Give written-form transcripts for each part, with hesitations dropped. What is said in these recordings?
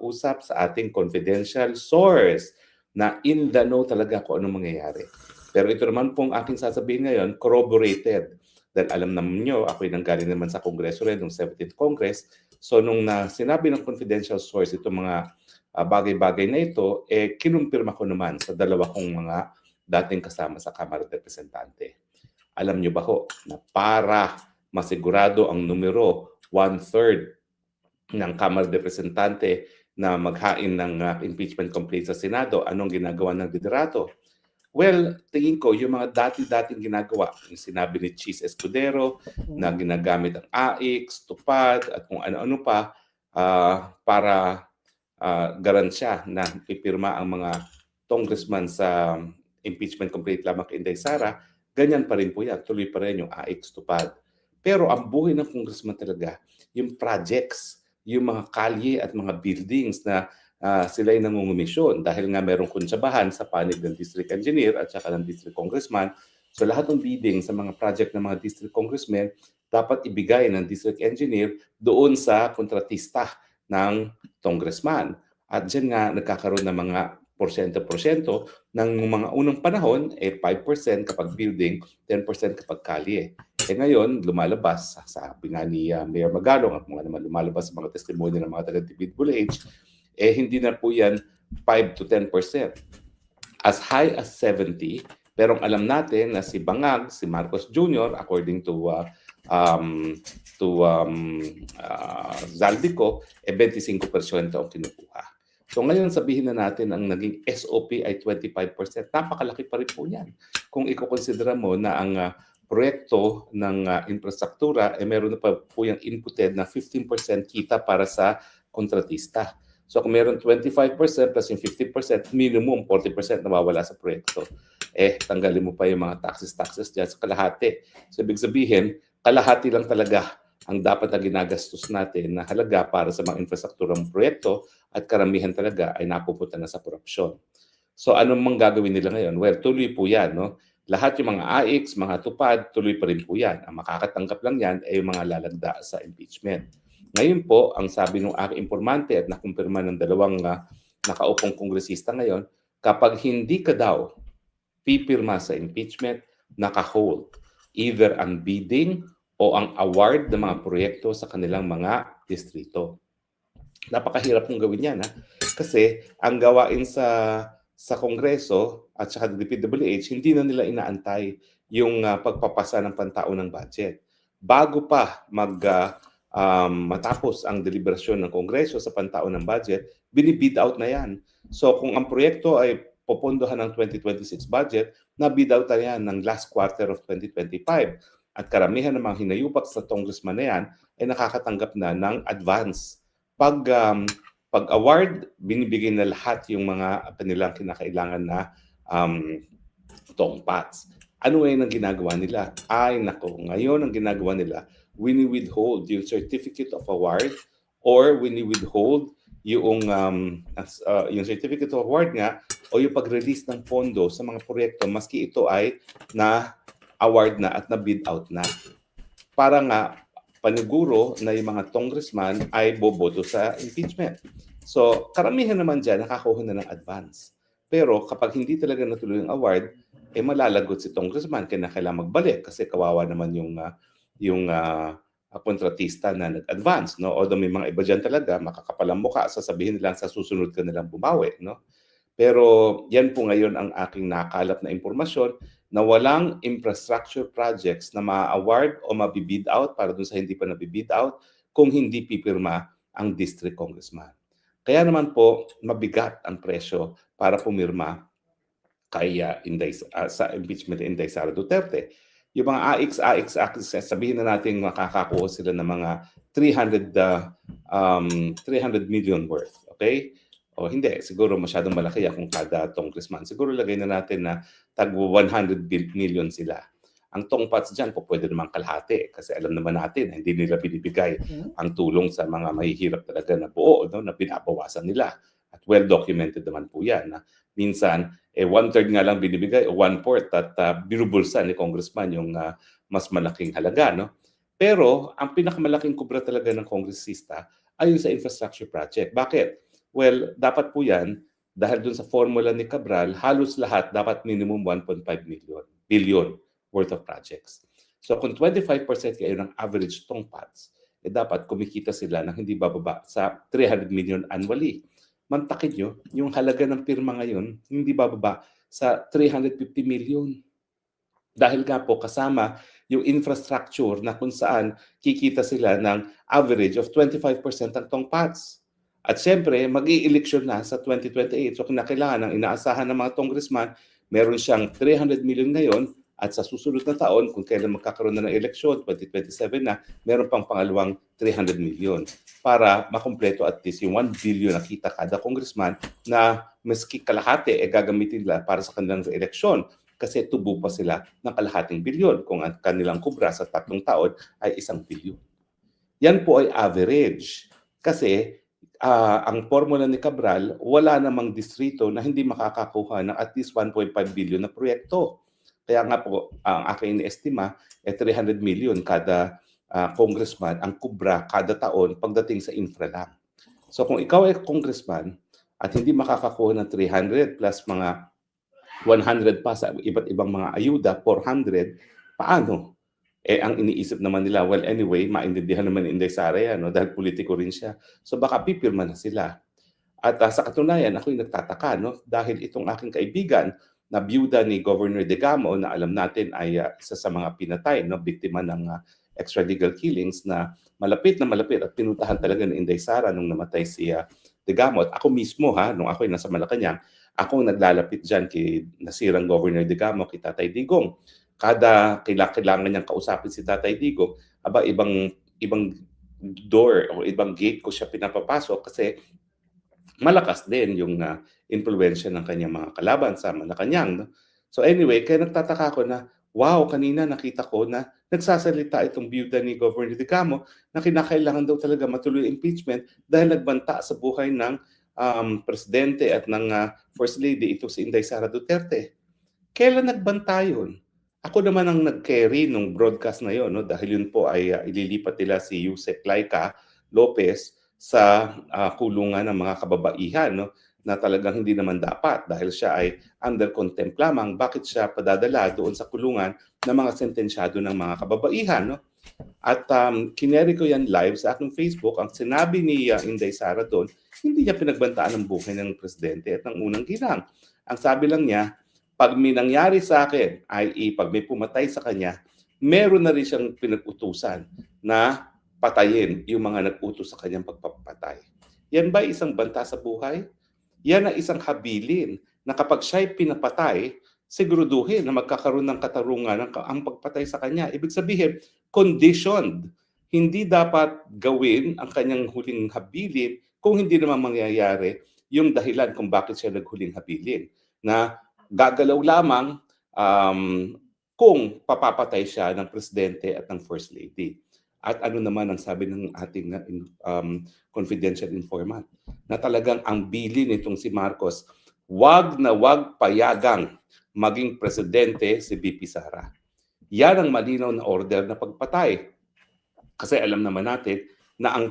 usap sa ating confidential source na in the know talaga kung anong mangyayari. Pero ito naman pong aking sasabihin ngayon, corroborated. Dahil alam naman nyo, ako'y nanggaling naman sa Kongreso rin, ng 17th Congress. So nung sinabi ng confidential source itong mga bagay-bagay na ito, kinumpirma ko naman sa dalawa kong mga dating kasama sa Kamara de Representante. Alam nyo ba ho, na para masigurado ang numero, 1/3 ng Kamara de Representante na maghain ng impeachment complaint sa Senado, anong ginagawa ng liderato? Well, tingin ko yung mga dati-dating ginagawa, yung sinabi ni Cheese Escudero na ginagamit ang AIX, tupad at kung ano-ano pa para garansya na pipirma ang mga congressman sa impeachment complaint lamang kay Inday Sara, ganyan pa rin po yan. Tuloy pa rin yung AIX tupad. Pero ang buhay ng congressman talaga, yung projects, yung mga kalye at mga buildings na sila ay nangungumisyon dahil nga merong kuntsabahan sa panig ng district engineer at saka ng district congressman. So lahat ng bidding sa mga project ng mga district congressmen dapat ibigay ng district engineer doon sa kontratista ng congressman. At dyan nga nagkakaroon ng mga porsyento-porsyento ng mga unang panahon, 5% kapag building, 10% kapag kalye. Ngayon, lumalabas, sabi nga ni Mayor Magalong at mga naman lumalabas sa mga testimonya ng mga taga-DPWH, hindi na po yan 5 to 10%. As high as 70%, pero alam natin na si Bangag, si Marcos Jr., according to Zaldico, 25% ang kinukuha. So ngayon sabihin na natin ang naging SOP ay 25%. Napakalaki pa rin po yan. Kung ikukonsidera mo na ang proyekto ng infrastruktura, meron na pa po yung inputted na 15% kita para sa kontratista. So kung meron 25% plus yung 50%, minimum 40% nawawala sa proyekto. Tanggalin mo pa yung mga taxes dyan sa kalahati. So ibig sabihin, kalahati lang talaga ang dapat na ginagastos natin na halaga para sa mga infrastrukturang proyekto at karamihan talaga ay napupunta na sa korupsyon. So anong mang gagawin nila ngayon? Well, tuloy po yan. No? Lahat yung mga AIX, mga tupad, tuloy pa rin po yan. Ang makakatanggap lang yan ay yung mga lalagda sa impeachment. Ngayon po, ang sabi ng aking informante at nakumpirma ng dalawang nakaupong kongresista ngayon, kapag hindi ka daw pipirma sa impeachment, naka-hold either ang bidding o ang award ng mga proyekto sa kanilang mga distrito. Napakahirap kong gawin yan. Kasi ang gawain sa Kongreso at sa DPWH, hindi na nila inaantay yung pagpapasa ng pantaon ng budget. Bago pa matapos ang deliberasyon ng Kongreso sa pantaon ng budget, binibid out na yan. So kung ang proyekto ay popondohan ng 2026 budget, na-bid out na yan ng last quarter of 2025. At karamihan ng mga hinayupak sa congressman na yan ay nakakatanggap na ng advance. Pag-award, binibigay na lahat yung mga kanilang kinakailangan na tongpats. Ano ngayon ang ginagawa nila? Ay nako, ngayon ang ginagawa nila, withhold yung certificate of award or withhold yung certificate of award nga o yung pag-release ng pondo sa mga proyekto maski ito ay na-award na at na-bid out na. Para nga paniguro na yung mga congressman ay boboto sa impeachment. So karamihan naman dyan nakakuha na ng advance. Pero kapag hindi talaga natuloy ang award, malalagot si congressman kaya kailangan magbalik kasi kawawa naman yung kontratista na nag-advance, no? Although may mga iba dyan talaga, makakapalang mukha, sasabihin nilang sa susunod ka nilang bumawi, no? Pero yan po ngayon ang aking nakalap na impormasyon na walang infrastructure projects na ma-award o mabibid out para dun sa hindi pa nabibid out kung hindi pipirma ang district congressman. Kaya naman po, mabigat ang presyo para pumirma kay sa impeachment ni Inday Sara Duterte. Yung mga AIX, sabihin na natin makakakuha sila ng mga 300 million worth. Okay? O hindi, siguro masyadong malaki kung kada congressman. Siguro lagay na natin na tag 100 million sila. Ang tongpats dyan po pwede naman kalahati kasi alam naman natin hindi nila binibigay ang tulong sa mga mahihirap talaga na buo, no, na pinabawasan nila. At well documented naman po yan. Minsan, 1/3 nga lang binibigay o 1/4 at binubulsa ni congressman yung mas malaking halaga. No? Pero ang pinakamalaking kubra talaga ng kongresista ay yung sa infrastructure project. Bakit? Well, dapat po yan, dahil dun sa formula ni Cabral, halos lahat dapat minimum 1.5 billion worth of projects. So kung 25% kayo ng average tongpats, dapat kumikita sila ng hindi bababa sa 300 million annually. Mantakin nyo, yung halaga ng pirma ngayon, hindi bababa sa 350 million. Dahil nga po kasama yung infrastructure na kung saan kikita sila ng average of 25% ng tongpats. At siyempre, mag-i-eleksyon na sa 2028. So kinakailangan ng inaasahan ng mga congressman, meron siyang 300 million ngayon at sa susunod na taon, kung kailan magkakaroon na ng eleksyon, 2027 na, meron pang pangalawang 300 million para makumpleto at least yung 1 billion na kita kada congressman na maski kalahati gagamitin nila para sa kanilang eleksyon kasi tubo pa sila ng kalahating bilyon kung ang kanilang kubra sa 3 taon ay 1 bilyon. Yan po ay average kasi ang formula ni Cabral, wala namang distrito na hindi makakakuha ng at least 1.5 billion na proyekto. Kaya nga po, ang aking estima, 300 million kada congressman ang kubra kada taon pagdating sa infra lang. So kung ikaw ay congressman at hindi makakakuha ng 300 plus mga 100 pa sa iba't ibang mga ayuda, 400, paano? Ang iniisip naman nila, well anyway, maintindihan naman ni Inday Sara yan, no? Dahil politiko rin siya. So baka pipirma na sila. At sa katunayan, ako'y nagtataka, no? Dahil itong aking kaibigan na biyuda ni Governor Degamo na alam natin ay isa sa mga pinatay, no? Biktima ng extralegal killings na malapit at pinuntahan talaga ni Inday Sara nung namatay si Degamo. At ako mismo, nung ako'y nasa Malacanang, ako naglalapit dyan kay nasirang Governor Degamo, kay Tatay Digong. Kada kailangan niyang kausapin si Tatay Digong, ibang door o ibang gate ko siya pinapapasok kasi malakas din yung influensya ng kanyang mga kalaban sa Malacanang. No? So anyway, kaya nagtataka ko na, wow, kanina nakita ko na nagsasalita itong biyuda ni Governor Degamo na kinakailangan daw talaga matuloy impeachment dahil nagbanta sa buhay ng presidente at ng First Lady, ito si Inday Sara Duterte. Kailan nagbanta yun? Ako naman ang nag-carry nung broadcast na yun, no? Dahil yun po ay ililipat nila si Yusek Laika Lopez sa kulungan ng mga kababaihan, no? Na talagang hindi naman dapat dahil siya ay under contempt lamang. Bakit siya padadala doon sa kulungan ng mga sentensyado ng mga kababaihan? No? At kineri ko yan live sa aking Facebook. Ang sinabi ni Inday Sara doon, hindi niya pinagbantaan ang buhay ng presidente at ng unang ginang. Ang sabi lang niya, pag may nangyari sa akin, i.e. pag may pumatay sa kanya, meron na rin siyang pinag-utusan na patayin yung mga nag-utos sa kanyang pagpapatay. Yan ba isang banta sa buhay? Yan ang isang habilin na kapag siya'y pinapatay, siguruduhin na magkakaroon ng katarungan ang pagpatay sa kanya. Ibig sabihin, conditioned. Hindi dapat gawin ang kanyang huling habilin kung hindi naman mangyayari yung dahilan kung bakit siya naghuling habilin. Na gagalaw lamang kung papapatay siya ng presidente at ng first lady. At ano naman ang sabi ng ating confidential informant? Na talagang ang bilin nitong si Marcos, wag na wag payagang maging presidente si VP Sara. Yan ang malinaw na order na pagpatay. Kasi alam naman natin na ang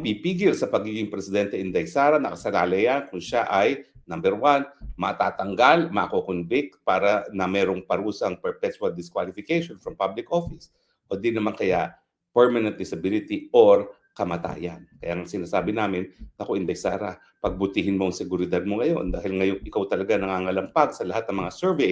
pipigil sa pagiging presidente Inday Sara, nakasalalay yan kung siya ay number 1, matatanggal, mako-convict para na merong parusang perpetual disqualification from public office. O di naman kaya permanent disability or kamatayan. Kaya ang sinasabi namin, naku Inday Sara, pagbutihin mo ang seguridad mo ngayon dahil ngayon ikaw talaga nangangalampag sa lahat ng mga survey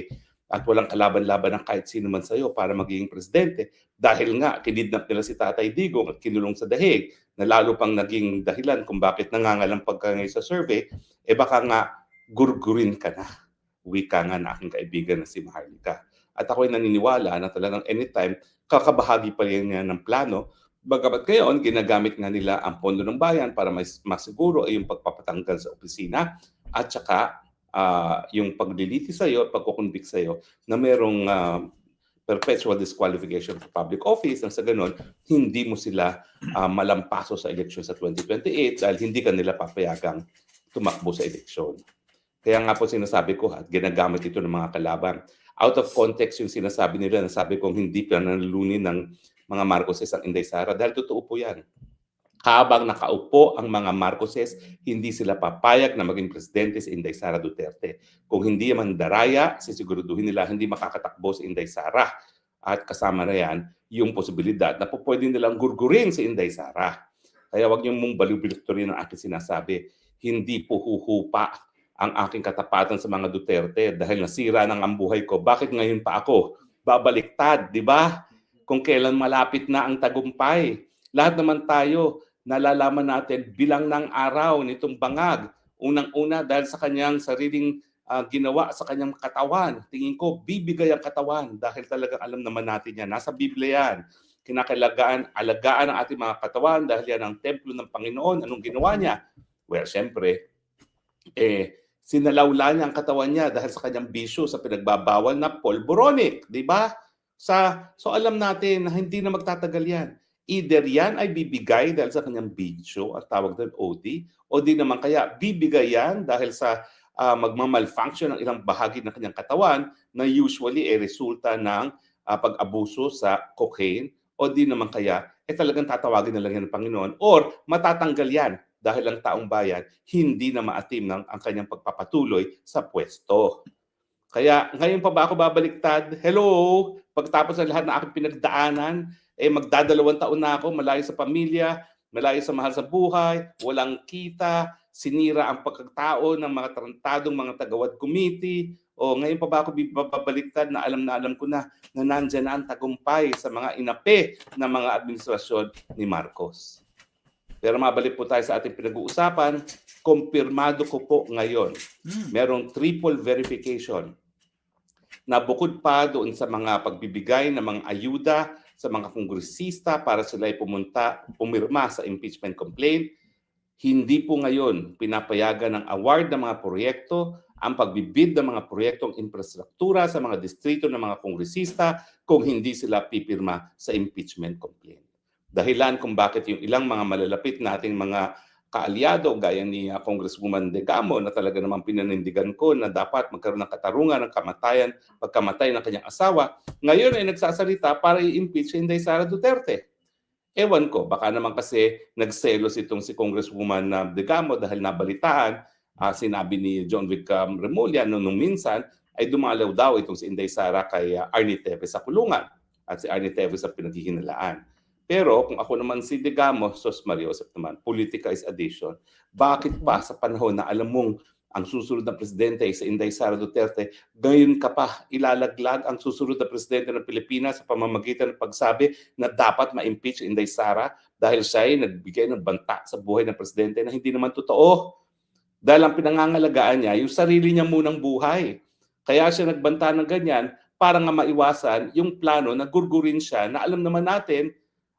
at walang kalaban-laban ng kahit sino man sa iyo para magiging presidente dahil nga kinidnap nila si Tatay Digong at kinulong sa dahig na lalo pang naging dahilan kung bakit nangangalampag ka ngayon sa survey, baka nga gurgurin ka na. Wika nga na aking kaibigan na si Maharlika. At ako'y naniniwala na talagang anytime kakabahagi pa rin niya ng plano. Bagamat ngayon, ginagamit nga nila ang pondo ng bayan para masiguro ay yung pagpapatanggal sa opisina at saka yung pagliliti sa iyo at pagkukonvict sa iyo na merong perpetual disqualification for public office nang sa ganon, hindi mo sila malampaso sa eleksyon sa 2028 dahil hindi ka nila papayagang tumakbo sa eleksyon. Kaya nga po sinasabi ko, at ginagamit ito ng mga kalaban. Out of context yung sinasabi nila, nasabi kong hindi pa nanulunin ng mga Marcoses ang Inday Sara dahil totoo po yan. Habang nakaupo ang mga Marcoses, hindi sila papayag na maging presidente si Inday Sara Duterte. Kung hindi man daraya, sisiguraduhin nila hindi makakatakbo si Inday Sara. At kasama na yan, yung posibilidad na po pwede nilang gurgurin si Inday Sara. Kaya wag niyong mong baliw-bilukturin ang aking sinasabi. Hindi po huhupa ang aking katapatan sa mga Duterte dahil nasira ng ang buhay ko. Bakit ngayon pa ako babaliktad, di ba? Kung kailan malapit na ang tagumpay. Lahat naman tayo, nalalaman natin bilang ng araw nitong bangag. Unang-una dahil sa kanyang sariling ginawa sa kanyang katawan. Tingin ko, bibigay ang katawan dahil talagang alam naman natin yan. Nasa Biblia yan. Kinakailangan, alagaan ang ating mga katawan dahil yan ang templo ng Panginoon. Anong ginawa niya? Well, syempre, sinalawla niya ang katawan niya dahil sa kanyang bisyo sa pinagbabawal na polboronic. Di ba? So alam natin na hindi na magtatagal yan. Either yan ay bibigay dahil sa kanyang bisyo, at tawag doon OD, o di naman kaya bibigay yan dahil sa magmamalfunction ng ilang bahagi ng kanyang katawan na usually ay resulta ng pag-abuso sa cocaine, o di naman kaya talagang tatawagin na lang yan ng Panginoon, or matatanggal yan dahil ang taong bayan hindi na maatim ng ang kanyang pagpapatuloy sa pwesto. Kaya ngayon pa ba ako babaliktad? Hello! Pagtapos ng lahat ng aking pinagdaanan, magdadalawang taon na ako, malayo sa pamilya, malayo sa mahal sa buhay, walang kita, sinira ang pagkatao ng mga tarantadong mga tagawad committee. O ngayon pa ba ako babaliktad na alam ko na nandyan na ang tagumpay sa mga inape ng mga administrasyon ni Marcos. Pero mabalik po tayo sa ating pinag-uusapan, kumpirmado ko po ngayon, merong triple verification na bukod pa doon sa mga pagbibigay ng mga ayuda sa mga kongresista para sila ay pumirma sa impeachment complaint, hindi po ngayon pinapayagan ng award ng mga proyekto ang pagbibid ng mga proyektong infrastruktura sa mga distrito ng mga kongresista kung hindi sila pipirma sa impeachment complaint. Dahilan kung bakit yung ilang mga malalapit nating mga kaalyado gaya ni Congresswoman Degamo na talaga namang pinanindigan ko na dapat magkaroon ng katarungan ng kamatayan pagkamatay ng kanyang asawa, ngayon ay nagsasalita para i-impeach si Inday Sara Duterte. Ewan ko, baka naman kasi nagselos itong si Congresswoman Degamo dahil nabalitaan, sinabi ni John Vic Remulla nung minsan ay dumalaw daw itong si Inday Sara kay Arnie Teves sa kulungan at si Arnie Teves sa pinaghihinalaan. Pero kung ako naman si Degamo, sos Mariosep naman, politica is addition. Bakit pa sa panahon na alam mong ang susunod na presidente ay si Inday Sara Duterte, ngayon ka pa ilalaglag ang susunod na presidente ng Pilipinas sa pamamagitan ng pagsabi na dapat ma-impeach si Inday Sara dahil siya ay nagbigay ng banta sa buhay ng presidente na hindi naman totoo. Dahil ang pinangangalagaan niya, yung sarili niya munang buhay. Kaya siya nagbanta ng ganyan para nga maiwasan yung plano na gurgurin siya na alam naman natin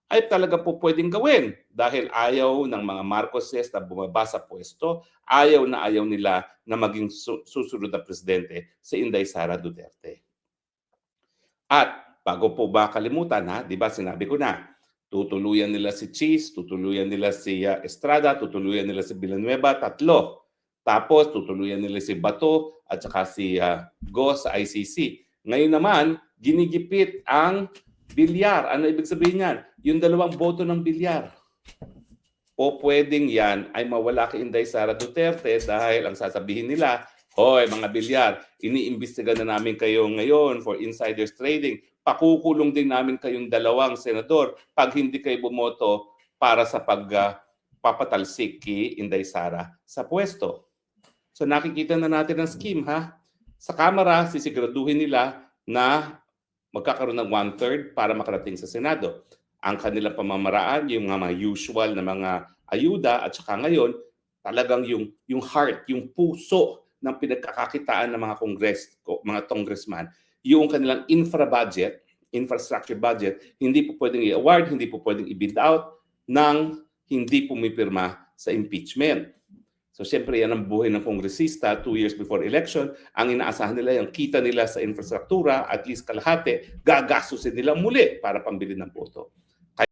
ay talaga po pwedeng gawin dahil ayaw ng mga Marcoses na bumaba sa pwesto, ayaw nila na maging susunod na presidente si Inday Sara Duterte. At bago po ba kalimutan, di ba sinabi ko na, tutuluyan nila si Cheese, tutuluyan nila si Estrada, tutuluyan nila si Villanueva, 3. Tapos tutuluyan nila si Bato at saka si Go sa ICC. Ngayon naman, ginigipit ang Bilyar. Ano ibig sabihin yan? Yung 2 boto ng Bilyar. O pwedeng yan ay mawala kay Inday Sara Duterte dahil ang sasabihin nila, hoy mga Bilyar, iniimbestiga na namin kayo ngayon for insiders trading. Pakukulong din namin kayong 2 senador pag hindi kayo bumoto para sa pagpapatalsik kay Inday Sara sa pwesto. So nakikita na natin ang scheme Sa Kamara, sisiguraduhin nila na magkakaroon ng 1/3 para makarating sa Senado. Ang kanilang pamamaraan, yung mga usual na mga ayuda at saka ngayon, talagang yung heart, yung puso ng pinagkakakitaan ng mga congressman, yung kanilang infrastructure budget, hindi po pwedeng i-award, hindi po pwedeng i-bid out ng hindi pumipirma sa impeachment. So siyempre yan ang buhay ng kongresista 2 years before election. Ang inaasahan nila yung kita nila sa infrastruktura, at least kalahati, gagastusin nila muli para pambili ng boto.